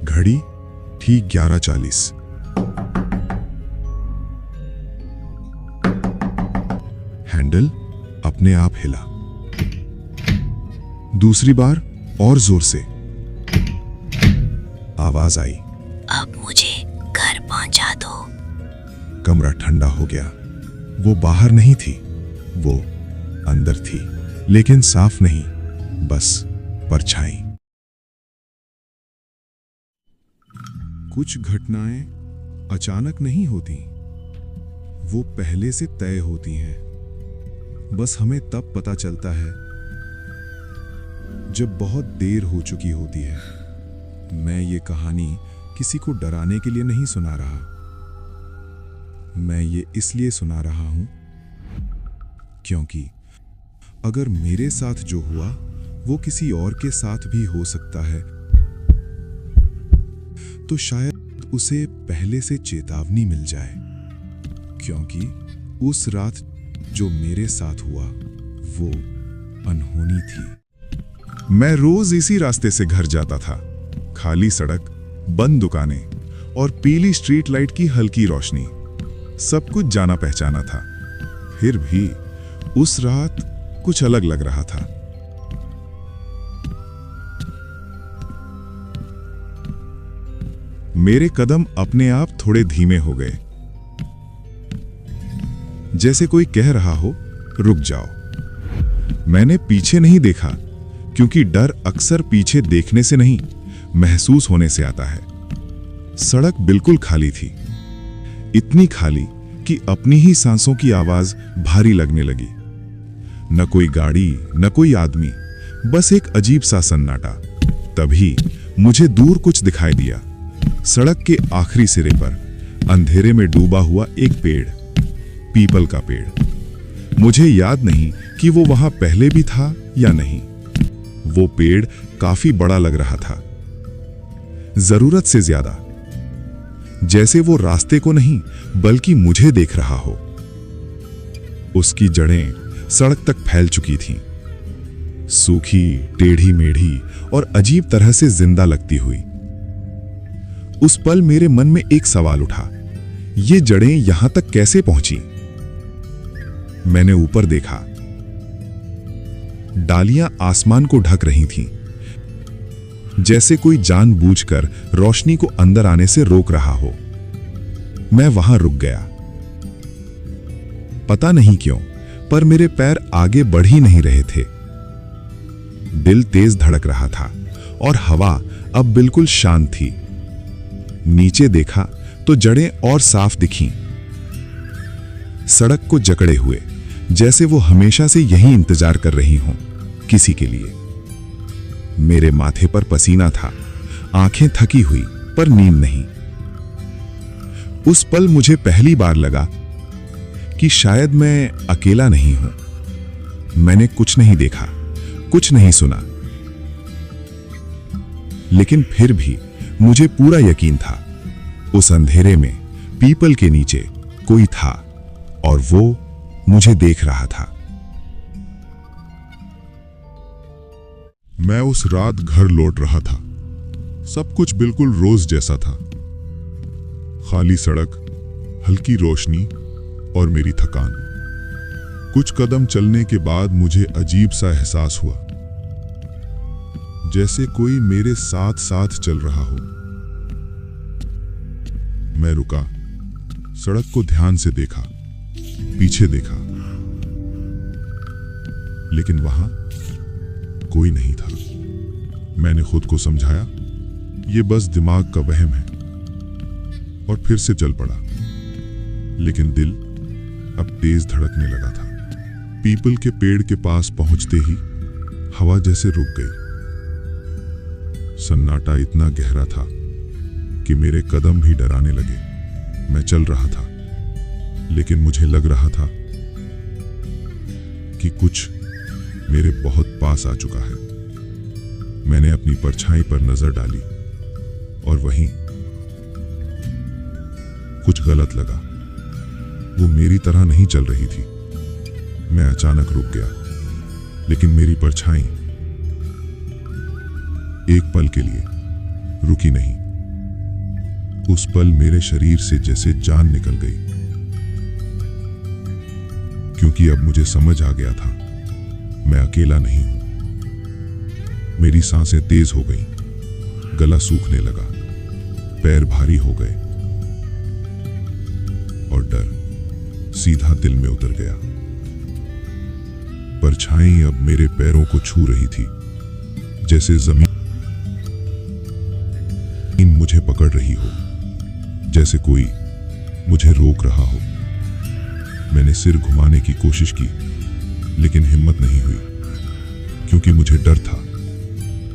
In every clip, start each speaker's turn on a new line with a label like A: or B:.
A: घड़ी ठीक 11:40। हैंडल अपने आप हिला। दूसरी बार और जोर से आवाज आई,
B: अब मुझे घर पहुंचा दो।
A: कमरा ठंडा हो गया। वो बाहर नहीं थी, वो अंदर थी, लेकिन साफ नहीं, बस परछाई। कुछ घटनाएं अचानक नहीं होती, वो पहले से तय होती हैं। बस हमें तब पता चलता है जब बहुत देर हो चुकी होती है। मैं ये कहानी किसी को डराने के लिए नहीं सुना रहा, मैं ये इसलिए सुना रहा हूं क्योंकि अगर मेरे साथ जो हुआ वो किसी और के साथ भी हो सकता है, तो शायद उसे पहले से चेतावनी मिल जाए। क्योंकि उस रात जो मेरे साथ हुआ वो अनहोनी थी। मैं रोज इसी रास्ते से घर जाता था। खाली सड़क, बंद दुकानें और पीली स्ट्रीट लाइट की हल्की रोशनी, सब कुछ जाना पहचाना था। फिर भी उस रात कुछ अलग लग रहा था। मेरे कदम अपने आप थोड़े धीमे हो गए, जैसे कोई कह रहा हो रुक जाओ। मैंने पीछे नहीं देखा, क्योंकि डर अक्सर पीछे देखने से नहीं, महसूस होने से आता है। सड़क बिल्कुल खाली थी, इतनी खाली कि अपनी ही सांसों की आवाज भारी लगने लगी। न कोई गाड़ी, न कोई आदमी, बस एक अजीब सा सन्नाटा। तभी मुझे दूर कुछ दिखाई दिया। सड़क के आखिरी सिरे पर अंधेरे में डूबा हुआ एक पेड़, पीपल का पेड़। मुझे याद नहीं कि वो वहां पहले भी था या नहीं। वो पेड़ काफी बड़ा लग रहा था, जरूरत से ज्यादा, जैसे वो रास्ते को नहीं बल्कि मुझे देख रहा हो। उसकी जड़ें सड़क तक फैल चुकी थीं, सूखी, टेढ़ी मेढ़ी और अजीब तरह से जिंदा लगती हुई। उस पल मेरे मन में एक सवाल उठा, ये जड़ें यहां तक कैसे पहुंची? मैंने ऊपर देखा, डालियां आसमान को ढक रही थीं, जैसे कोई जानबूझकर रोशनी को अंदर आने से रोक रहा हो। मैं वहां रुक गया। पता नहीं क्यों, पर मेरे पैर आगे बढ़ ही नहीं रहे थे। दिल तेज धड़क रहा था और हवा अब बिल्कुल शांत थी। नीचे देखा तो जड़ें और साफ दिखीं, सड़क को जकड़े हुए, जैसे वो हमेशा से यहीं इंतजार कर रही हों किसी के लिए। मेरे माथे पर पसीना था, आंखें थकी हुई पर नींद नहीं। उस पल मुझे पहली बार लगा कि शायद मैं अकेला नहीं हूं। मैंने कुछ नहीं देखा, कुछ नहीं सुना, लेकिन फिर भी मुझे पूरा यकीन था, उस अंधेरे में पीपल के नीचे कोई था और वो मुझे देख रहा था। मैं उस रात घर लौट रहा था। सब कुछ बिल्कुल रोज जैसा था। खाली सड़क, हल्की रोशनी और मेरी थकान। कुछ कदम चलने के बाद मुझे अजीब सा एहसास हुआ, जैसे कोई मेरे साथ साथ चल रहा हो। मैं रुका, सड़क को ध्यान से देखा, पीछे देखा, लेकिन वहां कोई नहीं था। मैंने खुद को समझाया, ये बस दिमाग का वहम है, और फिर से चल पड़ा। लेकिन दिल अब तेज धड़कने लगा था। पीपल के पेड़ के पास पहुंचते ही हवा जैसे रुक गई। सन्नाटा इतना गहरा था कि मेरे कदम भी डराने लगे। मैं चल रहा था, लेकिन मुझे लग रहा था कि कुछ मेरे बहुत पास आ चुका है। मैंने अपनी परछाई पर नजर डाली और वहीं कुछ गलत लगा। वो मेरी तरह नहीं चल रही थी। मैं अचानक रुक गया, लेकिन मेरी परछाई एक पल के लिए रुकी नहीं। उस पल मेरे शरीर से जैसे जान निकल गई, क्योंकि अब मुझे समझ आ गया था मैं अकेला नहीं हूं। मेरी सांसें तेज हो गईं, गला सूखने लगा, पैर भारी हो गए और डर सीधा दिल में उतर गया। परछाई अब मेरे पैरों को छू रही थी, जैसे जमीन मुझे पकड़ रही हो, जैसे कोई मुझे रोक रहा हो। मैंने सिर घुमाने की कोशिश की, लेकिन हिम्मत नहीं हुई, क्योंकि मुझे डर था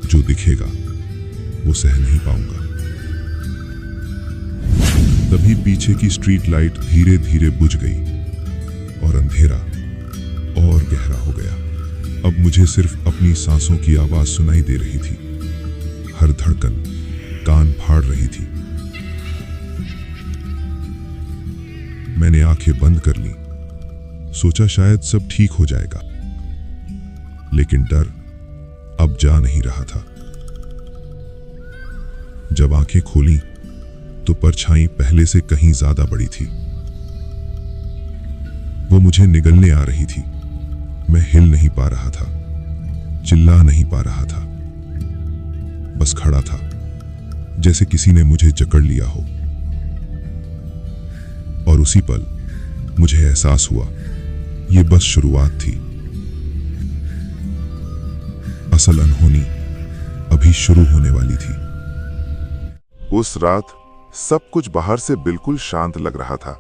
A: जो दिखेगा वो सह नहीं पाऊंगा। तभी पीछे की स्ट्रीट लाइट धीरे धीरे बुझ गई और अंधेरा और गहरा हो गया। अब मुझे सिर्फ अपनी सांसों की आवाज सुनाई दे रही थी, हर धड़कन कान फाड़ रही थी। मैंने आंखें बंद कर ली, सोचा शायद सब ठीक हो जाएगा, लेकिन डर अब जा नहीं रहा था। जब आंखें खोली तो परछाई पहले से कहीं ज्यादा बड़ी थी। वो मुझे निगलने आ रही थी। मैं हिल नहीं पा रहा था, चिल्ला नहीं पा रहा था, बस खड़ा था, जैसे किसी ने मुझे जकड़ लिया हो। और उसी पल मुझे एहसास हुआ ये बस शुरुआत थी, असल अनहोनी अभी शुरू होने वाली थी।
C: उस रात सब कुछ बाहर से बिल्कुल शांत लग रहा था,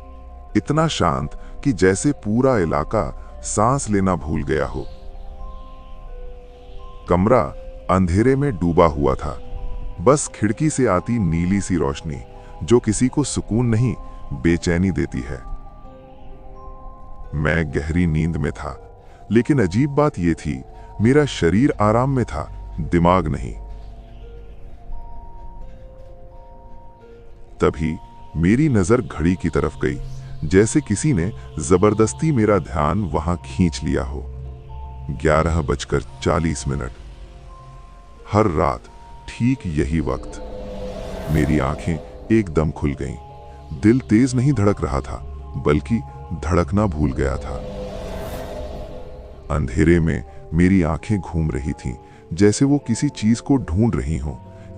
C: इतना शांत कि जैसे पूरा इलाका सांस लेना भूल गया हो। कमरा अंधेरे में डूबा हुआ था, बस खिड़की से आती नीली सी रोशनी जो किसी को सुकून नहीं बेचैनी देती है। मैं गहरी नींद में था, लेकिन अजीब बात यह थी मेरा शरीर आराम में था, दिमाग नहीं। तभी मेरी नजर घड़ी की तरफ गई, जैसे किसी ने जबरदस्ती मेरा ध्यान वहां खींच लिया हो। 11:40। हर रात ठीक यही वक्त मेरी आंखें एकदम खुल गईं। दिल तेज नहीं धड़क रहा था, बल्कि धड़कना भूल गया था। अंधेरे में मेरी आंखें घूम रही थीं, जैसे वो किसी चीज को ढूंढ रही हों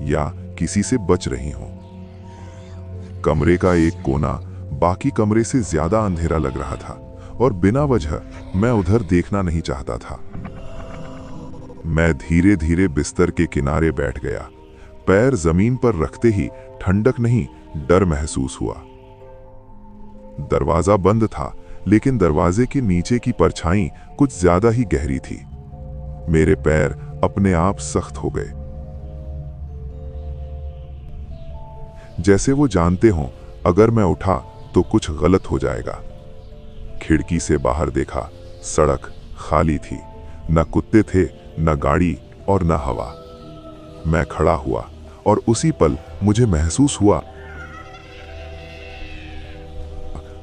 C: या किसी से बच रही हों। कमरे का एक कोना बाकी कमरे से ज्यादा अंधेरा लग रहा था और बिना वजह मैं उधर देखना नहीं चाहता था। मैं धीरे धीरे बिस्तर के किनारे बैठ गया। पैर जमीन पर रखते ही ठंडक नहीं, डर महसूस हुआ। दरवाजा बंद था, लेकिन दरवाजे के नीचे की परछाई कुछ ज्यादा ही गहरी थी। मेरे पैर अपने आप सख्त हो गए, जैसे वो जानते हों अगर मैं उठा तो कुछ गलत हो जाएगा। खिड़की से बाहर देखा, सड़क खाली थी, न कुत्ते थे, न गाड़ी और न हवा। मैं खड़ा हुआ और उसी पल मुझे महसूस हुआ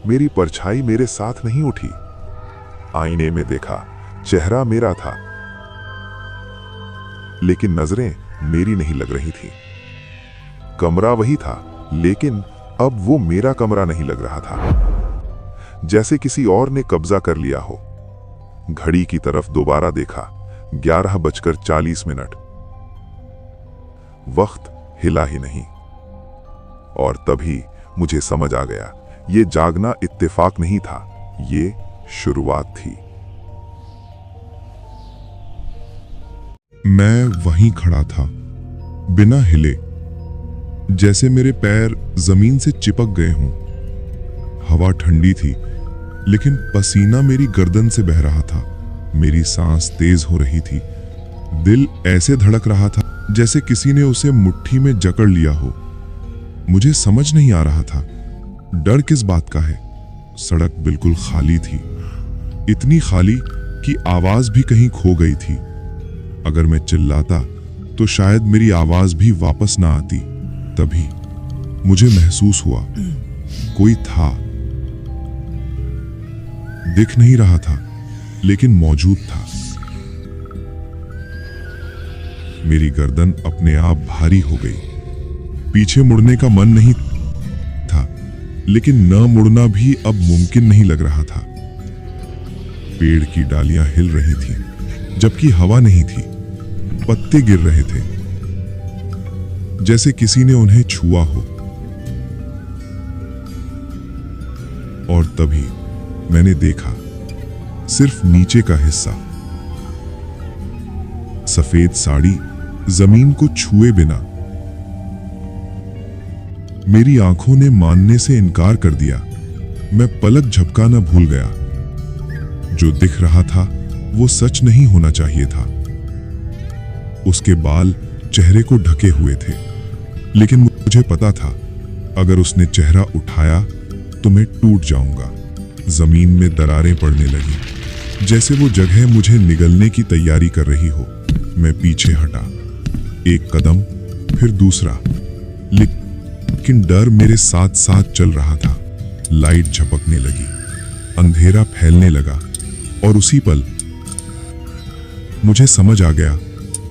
C: मेरी परछाई मेरे साथ नहीं उठी। आईने में देखा, चेहरा मेरा था, लेकिन नजरें मेरी नहीं लग रही थी। कमरा वही था, लेकिन अब वो मेरा कमरा नहीं लग रहा था, जैसे किसी और ने कब्जा कर लिया हो। घड़ी की तरफ दोबारा देखा, 11:40। वक्त हिला ही नहीं। और तभी मुझे समझ आ गया, ये जागना इत्तेफाक नहीं था, ये शुरुआत थी।
A: मैं वहीं खड़ा था, बिना हिले, जैसे मेरे पैर जमीन से चिपक गए हों। हवा ठंडी थी, लेकिन पसीना मेरी गर्दन से बह रहा था। मेरी सांस तेज हो रही थी। दिल ऐसे धड़क रहा था जैसे किसी ने उसे मुट्ठी में जकड़ लिया हो। मुझे समझ नहीं आ रहा था डर किस बात का है। सड़क बिल्कुल खाली थी, इतनी खाली कि आवाज भी कहीं खो गई थी। अगर मैं चिल्लाता तो शायद मेरी आवाज भी वापस ना आती। तभी मुझे महसूस हुआ कोई था, दिख नहीं रहा था लेकिन मौजूद था। मेरी गर्दन अपने आप भारी हो गई। पीछे मुड़ने का मन नहीं, लेकिन न मुड़ना भी अब मुमकिन नहीं लग रहा था। पेड़ की डालियां हिल रही थीं, जबकि हवा नहीं थी। पत्ते गिर रहे थे, जैसे किसी ने उन्हें छुआ हो। और तभी मैंने देखा सिर्फ नीचे का हिस्सा। सफेद साड़ी जमीन को छुए बिना। मेरी आंखों ने मानने से इनकार कर दिया। मैं पलक झपकाना भूल गया। जो दिख रहा था वो सच नहीं होना चाहिए था। उसके बाल चेहरे को ढके हुए थे, लेकिन मुझे पता था अगर उसने चेहरा उठाया तो मैं टूट जाऊंगा। जमीन में दरारें पड़ने लगी, जैसे वो जगह मुझे निगलने की तैयारी कर रही हो। मैं पीछे हटा, एक कदम, फिर दूसरा, लेकिन डर मेरे साथ साथ चल रहा था। लाइट झपकने लगी, अंधेरा फैलने लगा, और उसी पल मुझे समझ आ गया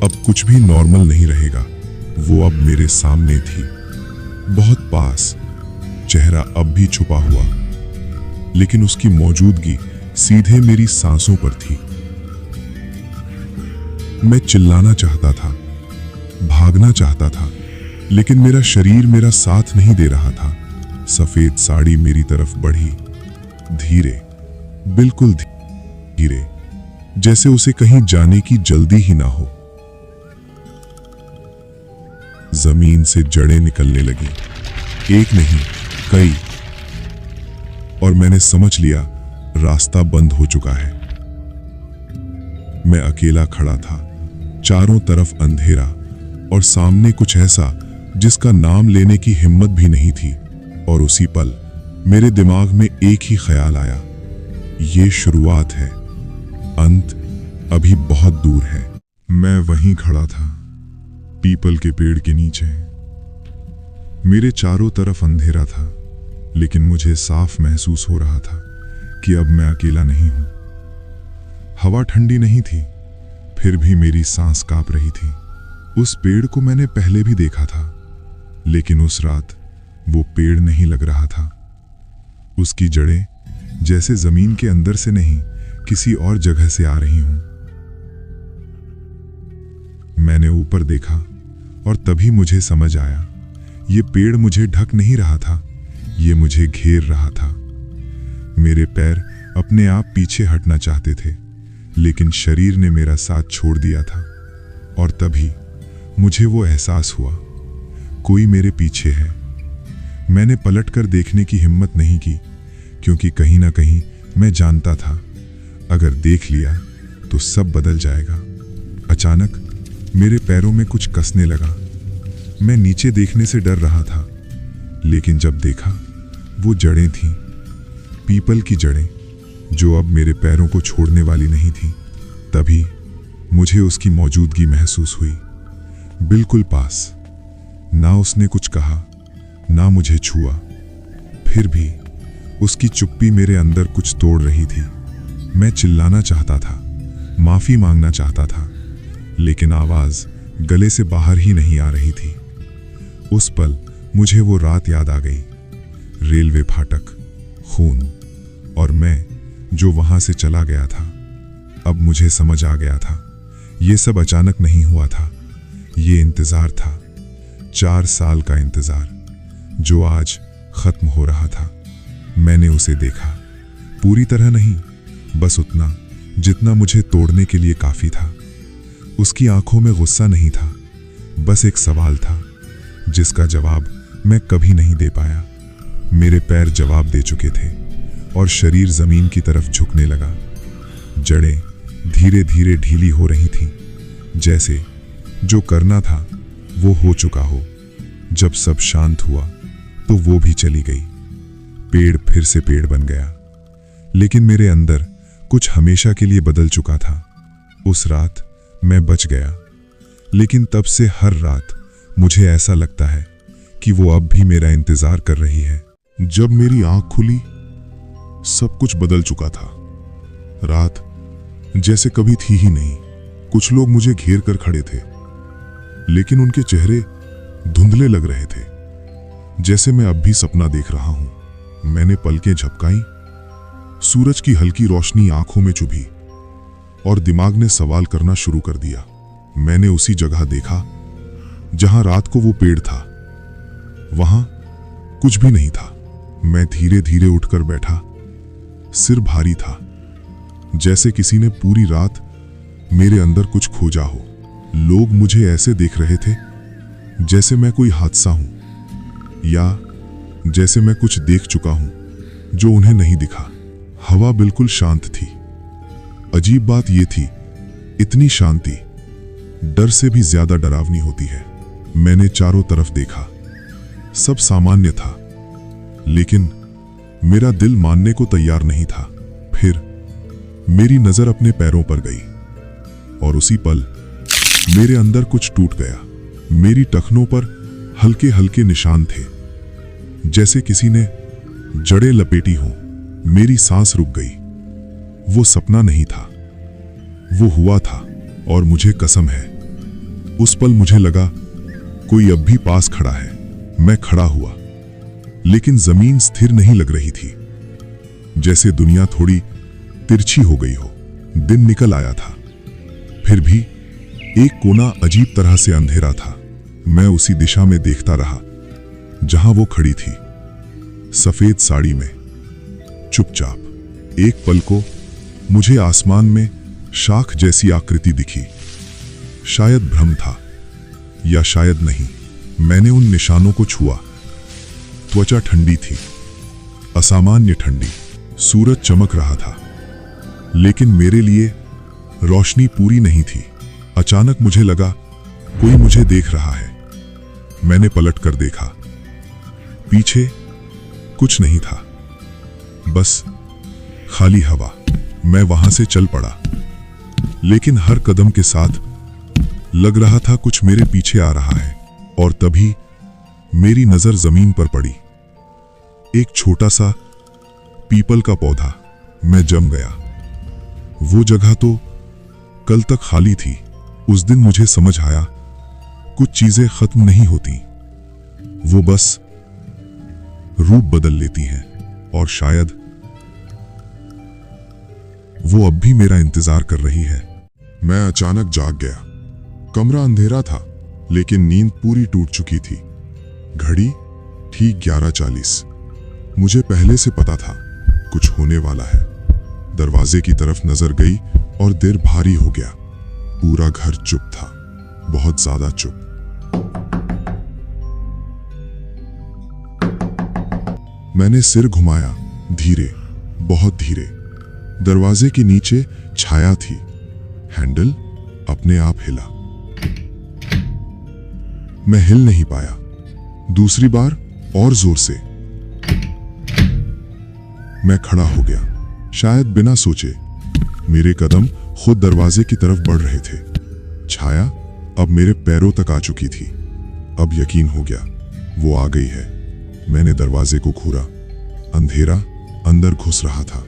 A: अब कुछ भी नॉर्मल नहीं रहेगा। वो अब मेरे सामने थी, बहुत पास, चेहरा अब भी छुपा हुआ, लेकिन उसकी मौजूदगी सीधे मेरी सांसों पर थी। मैं चिल्लाना चाहता था, भागना चाहता था, लेकिन मेरा शरीर मेरा साथ नहीं दे रहा था। सफेद साड़ी मेरी तरफ बढ़ी, धीरे, बिल्कुल धीरे, जैसे उसे कहीं जाने की जल्दी ही ना हो। जमीन से जड़ें निकलने लगी, एक नहीं कई, और मैंने समझ लिया रास्ता बंद हो चुका है। मैं अकेला खड़ा था, चारों तरफ अंधेरा, और सामने कुछ ऐसा जिसका नाम लेने की हिम्मत भी नहीं थी। और उसी पल मेरे दिमाग में एक ही ख्याल आया, ये शुरुआत है, अंत अभी बहुत दूर है। मैं वहीं खड़ा था, पीपल के पेड़ के नीचे। मेरे चारों तरफ अंधेरा था, लेकिन मुझे साफ महसूस हो रहा था कि अब मैं अकेला नहीं हूं। हवा ठंडी नहीं थी, फिर भी मेरी सांस कांप रही थी। उस पेड़ को मैंने पहले भी देखा था, लेकिन उस रात वो पेड़ नहीं लग रहा था। उसकी जड़ें जैसे जमीन के अंदर से नहीं, किसी और जगह से आ रही हूं। मैंने ऊपर देखा और तभी मुझे समझ आया, ये पेड़ मुझे ढक नहीं रहा था, ये मुझे घेर रहा था। मेरे पैर अपने आप पीछे हटना चाहते थे, लेकिन शरीर ने मेरा साथ छोड़ दिया था। और तभी मुझे वो एहसास हुआ, कोई मेरे पीछे है। मैंने पलटकर देखने की हिम्मत नहीं की, क्योंकि कहीं ना कहीं मैं जानता था अगर देख लिया तो सब बदल जाएगा। अचानक मेरे पैरों में कुछ कसने लगा। मैं नीचे देखने से डर रहा था, लेकिन जब देखा वो जड़ें थीं, पीपल की जड़ें, जो अब मेरे पैरों को छोड़ने वाली नहीं थीं। तभी मुझे उसकी मौजूदगी महसूस हुई, बिल्कुल पास। ना उसने कुछ कहा, ना मुझे छुआ, फिर भी उसकी चुप्पी मेरे अंदर कुछ तोड़ रही थी। मैं चिल्लाना चाहता था, माफी मांगना चाहता था, लेकिन आवाज गले से बाहर ही नहीं आ रही थी। उस पल मुझे वो रात याद आ गई, रेलवे फाटक, खून, और मैं जो वहां से चला गया था। अब मुझे समझ आ गया था, ये सब अचानक नहीं हुआ था, ये इंतजार था, 4 साल का इंतजार, जो आज खत्म हो रहा था। मैंने उसे देखा, पूरी तरह नहीं, बस उतना जितना मुझे तोड़ने के लिए काफी था। उसकी आंखों में गुस्सा नहीं था, बस एक सवाल था जिसका जवाब मैं कभी नहीं दे पाया। मेरे पैर जवाब दे चुके थे और शरीर जमीन की तरफ झुकने लगा। जड़ें धीरे धीरे ढीली हो रही थीं, जैसे जो करना था वो हो चुका हो। जब सब शांत हुआ तो वो भी चली गई। पेड़ फिर से पेड़ बन गया, लेकिन मेरे अंदर कुछ हमेशा के लिए बदल चुका था। उस रात मैं बच गया, लेकिन तब से हर रात मुझे ऐसा लगता है कि वो अब भी मेरा इंतजार कर रही है।
D: जब मेरी आंख खुली, सब कुछ बदल चुका था। रात जैसे कभी थी ही नहीं। कुछ लोग मुझे घेर कर खड़े थे, लेकिन उनके चेहरे धुंधले लग रहे थे, जैसे मैं अब भी सपना देख रहा हूं। मैंने पलकें झपकाई, सूरज की हल्की रोशनी आंखों में चुभी और दिमाग ने सवाल करना शुरू कर दिया। मैंने उसी जगह देखा जहां रात को वो पेड़ था, वहां कुछ भी नहीं था। मैं धीरे धीरे उठकर बैठा, सिर भारी था, जैसे किसी ने पूरी रात मेरे अंदर कुछ खोजा हो। लोग मुझे ऐसे देख रहे थे जैसे मैं कोई हादसा हूं या जैसे मैं कुछ देख चुका हूं जो उन्हें नहीं दिखा। हवा बिल्कुल शांत थी। अजीब बात यह थी, इतनी शांति डर से भी ज्यादा डरावनी होती है। मैंने चारों तरफ देखा, सब सामान्य था, लेकिन मेरा दिल मानने को तैयार नहीं था। फिर मेरी नजर अपने पैरों पर गई और उसी पल मेरे अंदर कुछ टूट गया। मेरी टखनों पर हल्के हल्के निशान थे, जैसे किसी ने जड़ें लपेटी हों। मेरी सांस रुक गई। वो सपना नहीं था, वो हुआ था। और मुझे कसम है, उस पल मुझे लगा कोई अब भी पास खड़ा है। मैं खड़ा हुआ, लेकिन जमीन स्थिर नहीं लग रही थी, जैसे दुनिया थोड़ी तिरछी हो गई हो। दिन निकल आया था, फिर भी एक कोना अजीब तरह से अंधेरा था। मैं उसी दिशा में देखता रहा जहां वो खड़ी थी, सफेद साड़ी में, चुपचाप। एक पल को मुझे आसमान में शाख जैसी आकृति दिखी। शायद भ्रम था या शायद नहीं। मैंने उन निशानों को छुआ। त्वचा ठंडी थी, असामान्य ठंडी। सूरज चमक रहा था, लेकिन मेरे लिए रोशनी पूरी नहीं थी। अचानक मुझे लगा कोई मुझे देख रहा है। मैंने पलट कर देखा, पीछे कुछ नहीं था, बस खाली हवा। मैं वहां से चल पड़ा, लेकिन हर कदम के साथ लग रहा था कुछ मेरे पीछे आ रहा है। और तभी मेरी नजर जमीन पर पड़ी, एक छोटा सा पीपल का पौधा। मैं जम गया। वो जगह तो कल तक खाली थी। उस दिन मुझे समझ आया, कुछ चीजें खत्म नहीं होती, वो बस रूप बदल लेती हैं। और शायद वो अब भी मेरा इंतजार कर रही है।
A: मैं अचानक जाग गया। कमरा अंधेरा था, लेकिन नींद पूरी टूट चुकी थी। घड़ी ठीक 11:40। मुझे पहले से पता था कुछ होने वाला है। दरवाजे की तरफ नजर गई और दिल भारी हो गया। पूरा घर चुप था, बहुत ज्यादा चुप। मैंने सिर घुमाया, धीरे, बहुत धीरे। दरवाजे के नीचे छाया थी। हैंडल अपने आप हिला। मैं हिल नहीं पाया। दूसरी बार और जोर से। मैं खड़ा हो गया, शायद बिना सोचे। मेरे कदम खुद दरवाजे की तरफ बढ़ रहे थे। छाया अब मेरे पैरों तक आ चुकी थी। अब यकीन हो गया, वो आ गई है। मैंने दरवाजे को घूरा। अंधेरा अंदर घुस रहा था।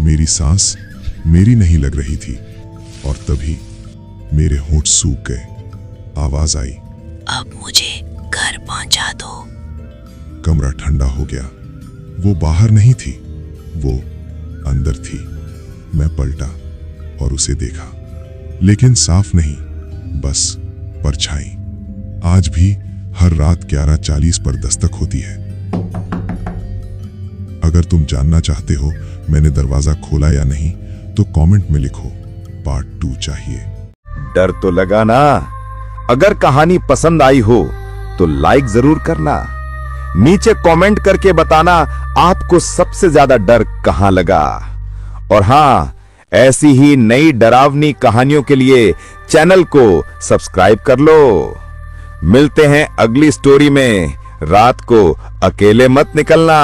A: मेरी सांस मेरी नहीं लग रही थी। और तभी मेरे होंठ सूख गए। आवाज आई,
B: अब मुझे घर पहुंचा दो।
A: कमरा ठंडा हो गया। वो बाहर नहीं थी, वो अंदर थी। मैं पलटा और उसे देखा, लेकिन साफ नहीं, बस परछाई। आज भी हर रात 11:40 पर दस्तक होती है। अगर तुम जानना चाहते हो मैंने दरवाजा खोला या नहीं, तो कमेंट में लिखो, पार्ट 2 चाहिए।
E: डर तो लगा ना? अगर कहानी पसंद आई हो तो लाइक जरूर करना। नीचे कमेंट करके बताना आपको सबसे ज्यादा डर कहां लगा। और हां, ऐसी ही नई डरावनी कहानियों के लिए चैनल को सब्सक्राइब कर लो। मिलते हैं अगली स्टोरी में। रात को अकेले मत निकलना।